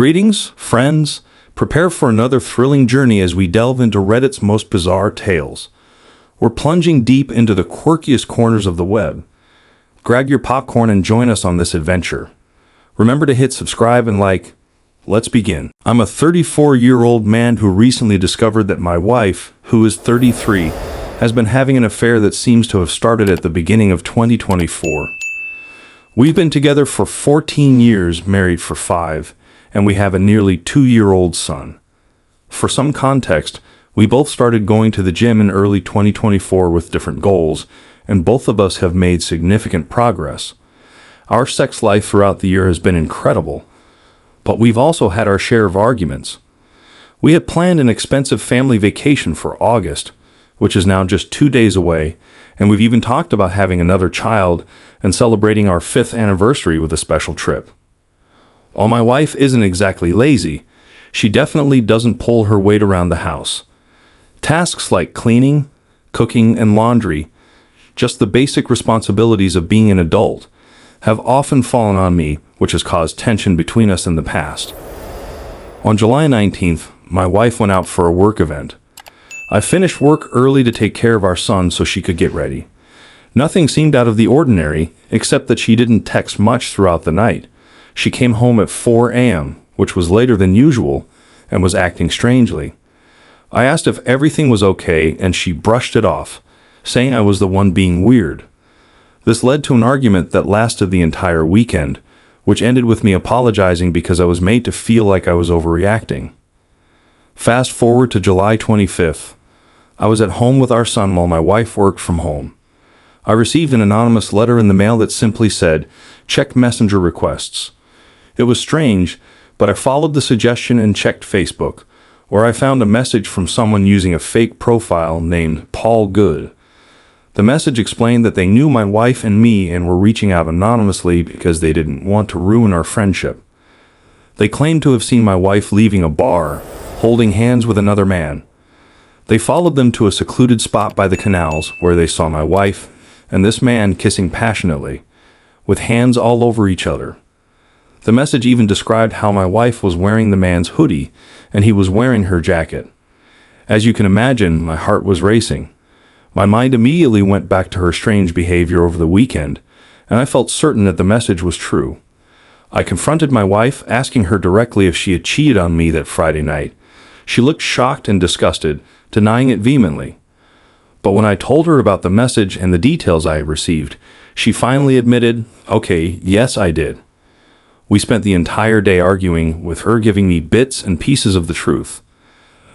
Greetings, friends. Prepare for another thrilling journey as we delve into Reddit's most bizarre tales. We're plunging deep into the quirkiest corners of the web. Grab your popcorn and join us on this adventure. Remember to hit subscribe and like. Let's begin. I'm a 34-year-old man who recently discovered that my wife, who is 33, has been having an affair that seems to have started at the beginning of 2024. We've been together for 14 years, married for 5, and we have a nearly 2-year-old son. For some context, we both started going to the gym in early 2024 with different goals, and both of us have made significant progress. Our sex life throughout the year has been incredible, but we've also had our share of arguments. We had planned an expensive family vacation for August, which is now just 2 days away, and we've even talked about having another child and celebrating our 5th anniversary with a special trip. While my wife isn't exactly lazy, she definitely doesn't pull her weight around the house. Tasks like cleaning, cooking, and laundry, just the basic responsibilities of being an adult, have often fallen on me, which has caused tension between us in the past. On July 19th, my wife went out for a work event. I finished work early to take care of our son so she could get ready. Nothing seemed out of the ordinary, except that she didn't text much throughout the night. She came home at 4 a.m., which was later than usual, and was acting strangely. I asked if everything was okay, and she brushed it off, saying I was the one being weird. This led to an argument that lasted the entire weekend, which ended with me apologizing because I was made to feel like I was overreacting. Fast forward to July 25th. I was at home with our son while my wife worked from home. I received an anonymous letter in the mail that simply said, "Check messenger requests." It was strange, but I followed the suggestion and checked Facebook, where I found a message from someone using a fake profile named Paul Good. The message explained that they knew my wife and me and were reaching out anonymously because they didn't want to ruin our friendship. They claimed to have seen my wife leaving a bar, holding hands with another man. They followed them to a secluded spot by the canals where they saw my wife and this man kissing passionately, with hands all over each other. The message even described how my wife was wearing the man's hoodie and he was wearing her jacket. As you can imagine, my heart was racing. My mind immediately went back to her strange behavior over the weekend, and I felt certain that the message was true. I confronted my wife, asking her directly if she had cheated on me that Friday night. She looked shocked and disgusted, denying it vehemently. But when I told her about the message and the details I had received, she finally admitted, "Okay, yes, I did." We spent the entire day arguing, with her giving me bits and pieces of the truth.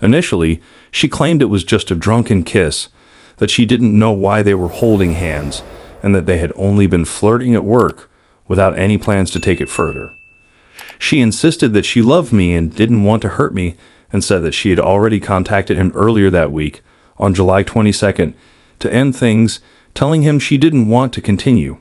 Initially, she claimed it was just a drunken kiss, that she didn't know why they were holding hands, and that they had only been flirting at work, without any plans to take it further. She insisted that she loved me and didn't want to hurt me, and said that she had already contacted him earlier that week, on July 22nd, to end things, telling him she didn't want to continue.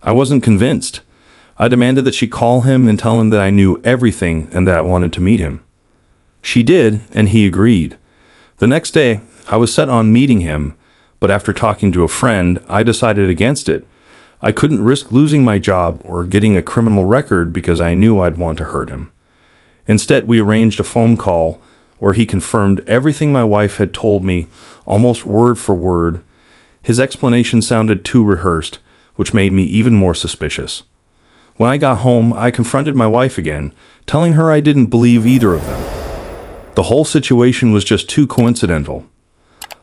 I wasn't convinced. I demanded that she call him and tell him that I knew everything and that I wanted to meet him. She did, and he agreed. The next day, I was set on meeting him, but after talking to a friend, I decided against it. I couldn't risk losing my job or getting a criminal record because I knew I'd want to hurt him. Instead, we arranged a phone call where he confirmed everything my wife had told me, almost word for word. His explanation sounded too rehearsed, which made me even more suspicious. When I got home, I confronted my wife again, telling her I didn't believe either of them. The whole situation was just too coincidental.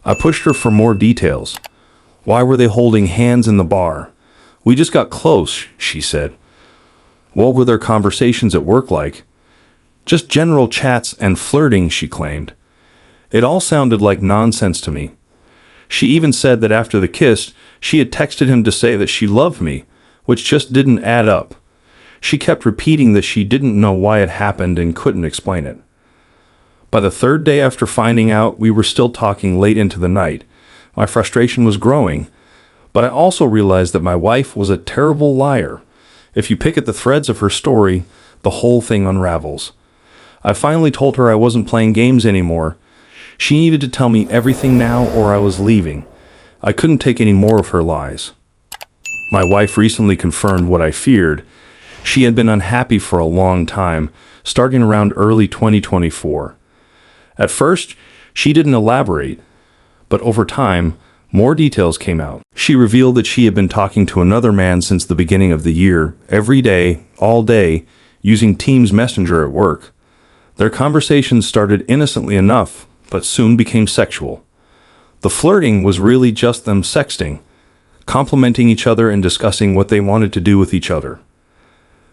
I pushed her for more details. Why were they holding hands in the bar? We just got close, she said. What were their conversations at work like? Just general chats and flirting, she claimed. It all sounded like nonsense to me. She even said that after the kiss, she had texted him to say that she loved me, which just didn't add up. She kept repeating that she didn't know why it happened and couldn't explain it. By the 3rd day after finding out, we were still talking late into the night. My frustration was growing, but I also realized that my wife was a terrible liar. If you pick at the threads of her story, the whole thing unravels. I finally told her I wasn't playing games anymore. She needed to tell me everything now or I was leaving. I couldn't take any more of her lies. My wife recently confirmed what I feared. She had been unhappy for a long time, starting around early 2024. At first, she didn't elaborate, but over time, more details came out. She revealed that she had been talking to another man since the beginning of the year, every day, all day, using Teams Messenger at work. Their conversations started innocently enough, but soon became sexual. The flirting was really just them sexting, complimenting each other and discussing what they wanted to do with each other.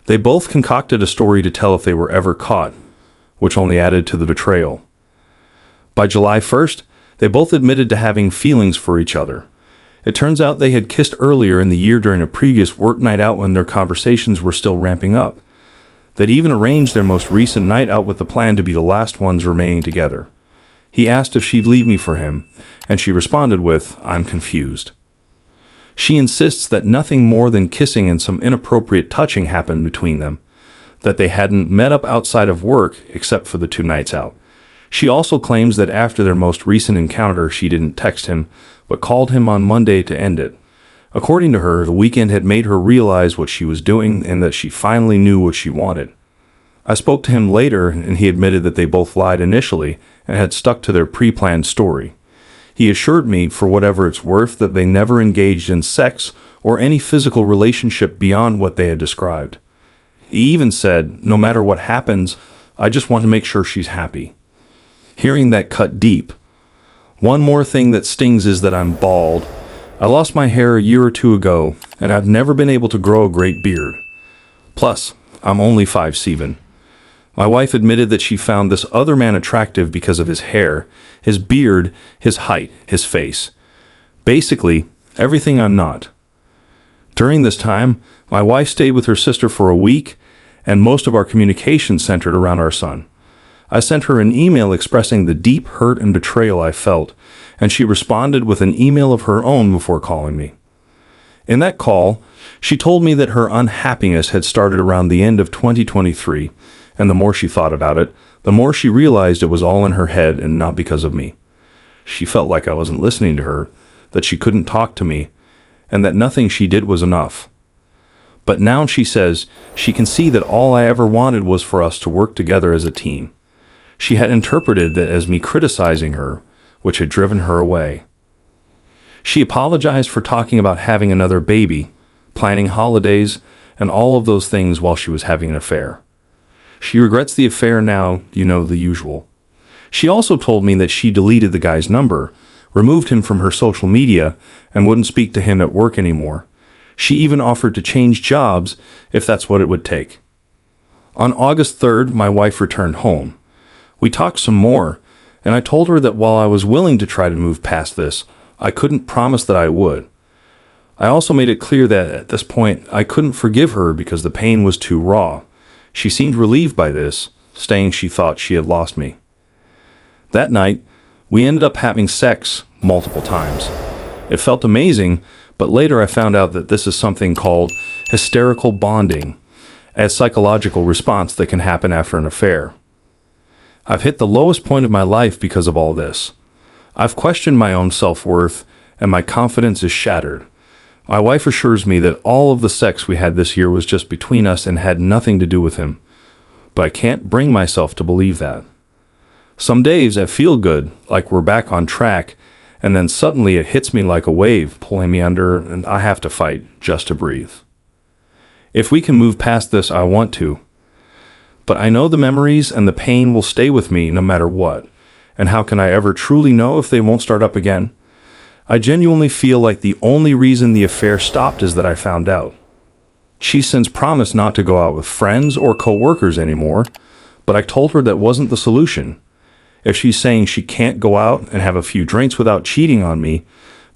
They both concocted a story to tell if they were ever caught, which only added to the betrayal. By July 1st, they both admitted to having feelings for each other. It turns out they had kissed earlier in the year during a previous work night out when their conversations were still ramping up. They'd even arranged their most recent night out with the plan to be the last ones remaining together. He asked if she'd leave me for him, and she responded with, "I'm confused." She insists that nothing more than kissing and some inappropriate touching happened between them, that they hadn't met up outside of work except for the 2 nights out. She also claims that after their most recent encounter, she didn't text him, but called him on Monday to end it. According to her, the weekend had made her realize what she was doing and that she finally knew what she wanted. I spoke to him later, and he admitted that they both lied initially and had stuck to their pre-planned story. He assured me, for whatever it's worth, that they never engaged in sex or any physical relationship beyond what they had described. He even said, "No matter what happens, I just want to make sure she's happy." Hearing that cut deep. One more thing that stings is that I'm bald. I lost my hair a year or 2 ago, and I've never been able to grow a great beard. Plus, I'm only 5'7". My wife admitted that she found this other man attractive because of his hair, his beard, his height, his face. Basically, everything I'm not. During this time, my wife stayed with her sister for a week, and most of our communication centered around our son. I sent her an email expressing the deep hurt and betrayal I felt, and she responded with an email of her own before calling me. In that call, she told me that her unhappiness had started around the end of 2023, and the more she thought about it, the more she realized it was all in her head and not because of me. She felt like I wasn't listening to her, that she couldn't talk to me, and that nothing she did was enough. But now she says she can see that all I ever wanted was for us to work together as a team. She had interpreted that as me criticizing her, which had driven her away. She apologized for talking about having another baby, planning holidays, and all of those things while she was having an affair. She regrets the affair now, the usual. She also told me that she deleted the guy's number, removed him from her social media, and wouldn't speak to him at work anymore. She even offered to change jobs if that's what it would take. On August 3rd, my wife returned home. We talked some more, and I told her that while I was willing to try to move past this, I couldn't promise that I would. I also made it clear that at this point, I couldn't forgive her because the pain was too raw. She seemed relieved by this, saying she thought she had lost me. That night, we ended up having sex multiple times. It felt amazing, but later I found out that this is something called hysterical bonding, a psychological response that can happen after an affair. I've hit the lowest point of my life because of all this. I've questioned my own self-worth, and my confidence is shattered. My wife assures me that all of the sex we had this year was just between us and had nothing to do with him. But I can't bring myself to believe that. Some days I feel good, like we're back on track, and then suddenly it hits me like a wave, pulling me under, and I have to fight just to breathe. If we can move past this, I want to. But I know the memories and the pain will stay with me no matter what. And how can I ever truly know if they won't start up again? I genuinely feel like the only reason the affair stopped is that I found out. She's since promised not to go out with friends or co-workers anymore, but I told her that wasn't the solution. If she's saying she can't go out and have a few drinks without cheating on me,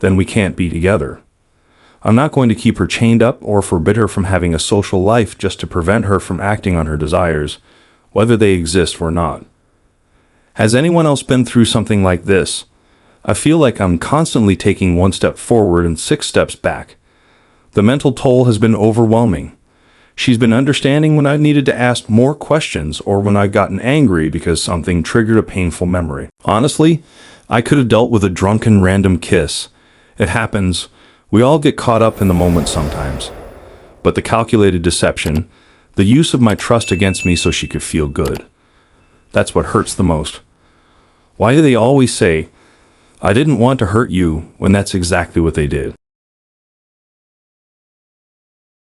then we can't be together. I'm not going to keep her chained up or forbid her from having a social life just to prevent her from acting on her desires, whether they exist or not. Has anyone else been through something like this? I feel like I'm constantly taking 1 step forward and 6 steps back. The mental toll has been overwhelming. She's been understanding when I needed to ask more questions or when I'd gotten angry because something triggered a painful memory. Honestly, I could have dealt with a drunken random kiss. It happens. We all get caught up in the moment sometimes. But the calculated deception, The use of my trust against me so she could feel good. That's what hurts the most. Why do they always say, I didn't want to hurt you, when that's exactly what they did?